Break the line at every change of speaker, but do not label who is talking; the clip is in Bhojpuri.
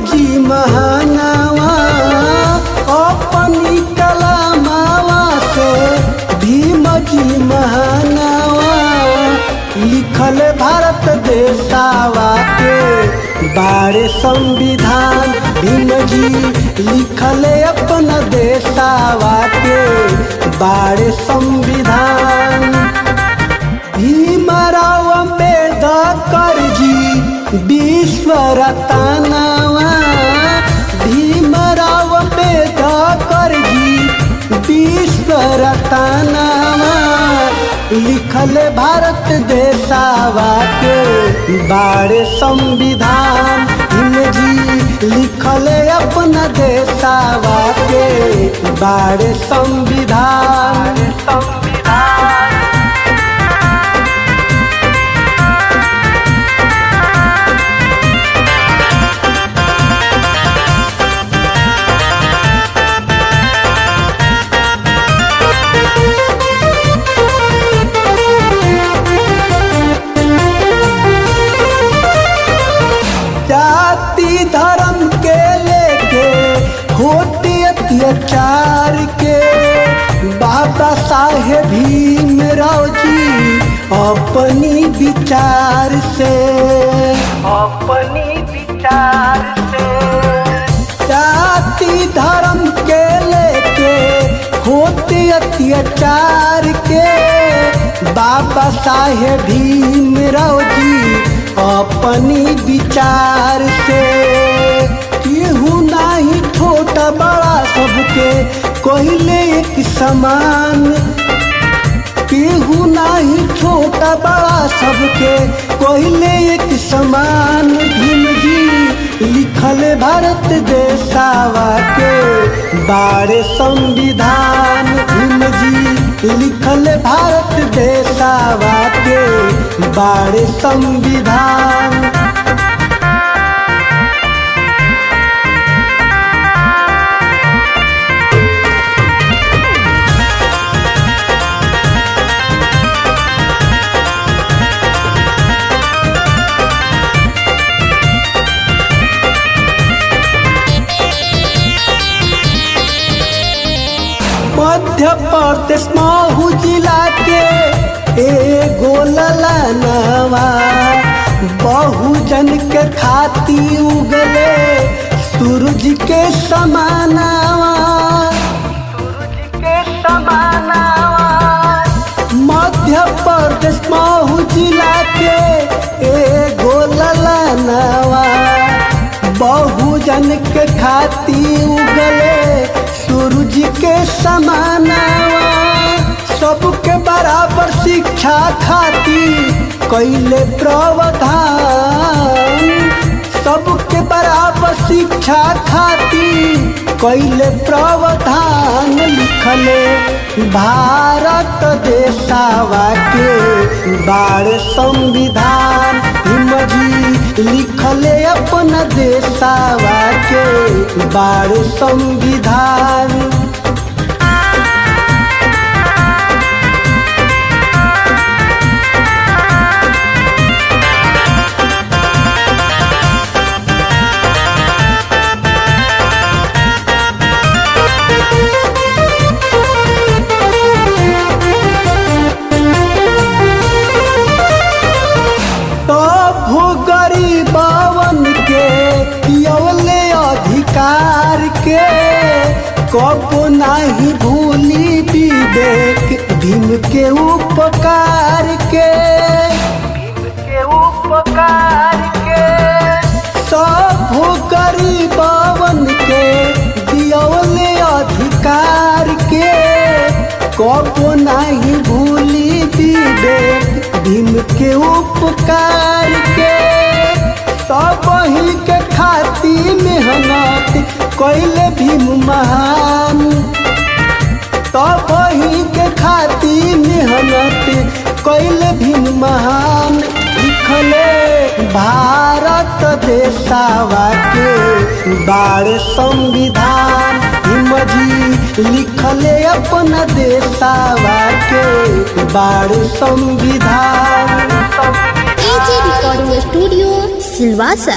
जी महानावा अपनी कलामावा से भीम जी महानावा लिखल भारत देशवा के बारे संविधान। भीम जी लिखल अपना देशवा के बारे संविधान। भीमराव अम्बेडकर जी विश्व रत्नवा भीमराव अम्बेडकर जी विश्व रत्नवा लिखल भारत देशवा के बारे संविधान। भीम जी लिखल अपना देशवा के बारे संविधान। जाति धर्म के लेके होते अत्याचार के बाबा साहेब भीमराव जी अपनी विचार से जाति धर्म के लेके होते अत्याचार के बाबा साहेब भीमराव जी अपनी विचार से केहू नहीं छोटा बड़ा सबके कहले एक समान। केहू नहीं छोटा बड़ा सबके कहले एक समान। भीम जी लिखल भारत देशवा के बारे संविधान। भीम जी लिखल भारत देशवा के बारे संविधान। मध्य प्रदेश महू जिला के एगो ललनवा बहुजन के खाती उगले सूरज के समानवा। मध्य प्रदेश महू जिला के एगो ललनवा बहुजन के खाती उगले सूरज के समानवा। सबके बराबर शिक्षा खाती कैले प्रावधान। सबके बराबर शिक्षा खाती कैले प्रावधान। लिखले भारत देशवा के बारे संविधान। भीम जी लिखले अपना देशवा के बारे संविधान। गरीबवन के पियवले अधिकार के कबो नहीं भूली विवेक भीम के उपकार के। सब गरीबवन के पियवले अधिकार के कबो नहीं भूली विवेक भीम के उपकार के। सब ही के खाती मेहनत कैले भीम महान। सब ही के खाती मेहनत कैले भीम महान। लिखले भारत देशवा के बारे संविधान। भीम जी लिखले अपना देशवा के बारे संविधान।
AJ recording studio Silvassa.